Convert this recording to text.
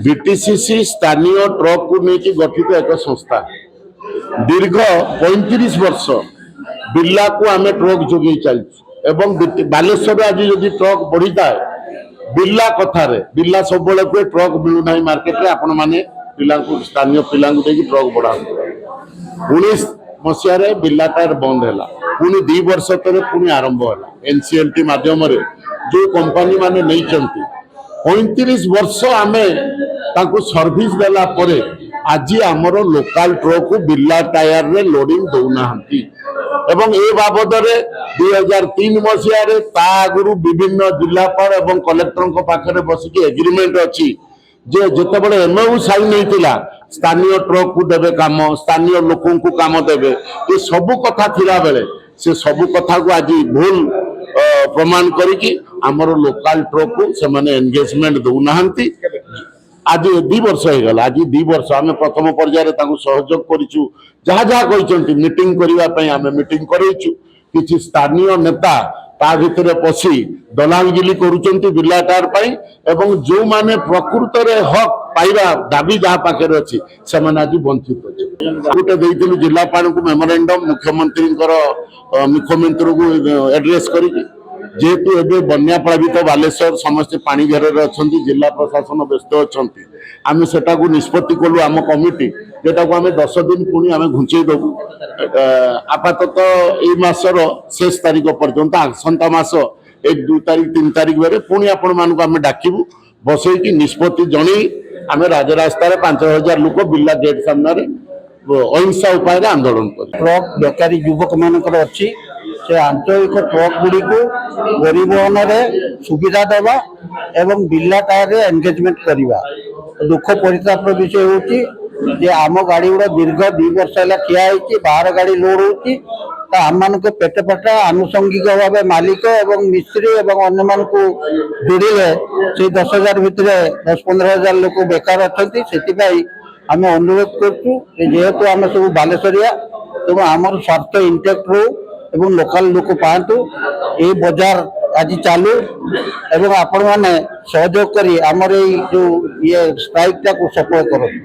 बीटीसीसी स्थानीय ट्रक को लेकिन गठित एक संस्था दीर्घ 35 वर्ष बिर्ला को आम ट्रक जोगे चलती बालेश्वर आज जदि ट्रक बढ़ी थाए बिर्ला कथार बिर्ला सब कोई ट्रक मिलूना मार्केट में आपण मैंने पिला स्थानीय पिला ट्रक बढ़ा 19 मसीह बिर्ला टायर बंद है पुणी 2 वर्ष तक पुणी आरंभ है एनसीएलटी माध्यम जो कंपनी माने नहीं 35 वर्ष आम सर्विस देला परे आज आमर लोकल ट्रक को बिर्ला टायर रे लोडिंग दौना एवं ए बाबद 2003 मसीह आगु विभिन्न जिलापाल और कलेक्टर पाखे बसिक एग्रीमेंट अच्छी जे जिते एमओयू साइन होता स्थानीय ट्रक को देवे काम स्थानीय लोक को काम देवे ये सबू कथा थिला बेले से सबू कथा को आज भूल प्रमाण करिकी आमर लोकल ट्रक को से माने एंगेजमेंट दौना आज 2 वर्ष हो गला आज 2 वर्ष आम प्रथम पर्यायर सहयोग करूँ जहाँ जहाँ कहते मीटिंग करने आम मीटिंग करूँ किसी स्थानीय नेता ता भितर पशि दलालगिरी करुँच बिर्ला टायर एवं जो माने प्रकृत हक पाइबा दाबी जहाँ पाखे अच्छी से आज वंचित अच्छे गोटे देती जिलापाल को मेमोरेंडम मुख्यमंत्री मुख्यमंत्री को एड्रेस करी जेहेतु एवं बन्या प्लावित बालेश्वर समस्त पानी घेर अच्छा जिला प्रशासन व्यस्त अच्छा आम से निष्पत्ति कलु आम कमिटी जेटा को आम 10 दिन पुणी आम घुंचे देवु आपातत ये मासर शेष तारीख पर्यंत आसंता मास 1 2 तारीख 3 तारीख बेरे पुणी आपण मानक आम डाकिबु बसैकी निष्पत्ति जन आम राजरास्ता 5000 लोक बिर्ला गेट सामने अहिंसा उपाय आंदोलन कर ट्रक बेकारी युवक मानकर अच्छी से आंचलिक ट्रक गुड़ी को परिवहन सुविधा देवा एवं बिर्ला टायर एंगेजमेंट करवा दुख परिताप विषय हूँ आम गाड़ी गुड़ा दीर्घ 2 वर्ष है ठिया बाहर गाड़ी लोड होती आम मान पेट पेट आनुषंगिक भाव मालिक एवं मिस्त्री एवं अन्य मान को जोड़े से 10,000 भितर 10-15,000 लोक बेकार अच्छा से आम अनुरोध करूँ जेहेतु आम सब बालेश्वरिया तेणु आमर स्वार्थ इंटेक्ट रो एवं लोकल लोक पातु ये बजार आज चालू एवं आपण मैंने सहयोग करी आमर जो ये स्ट्राइक टाक सफल करूँ।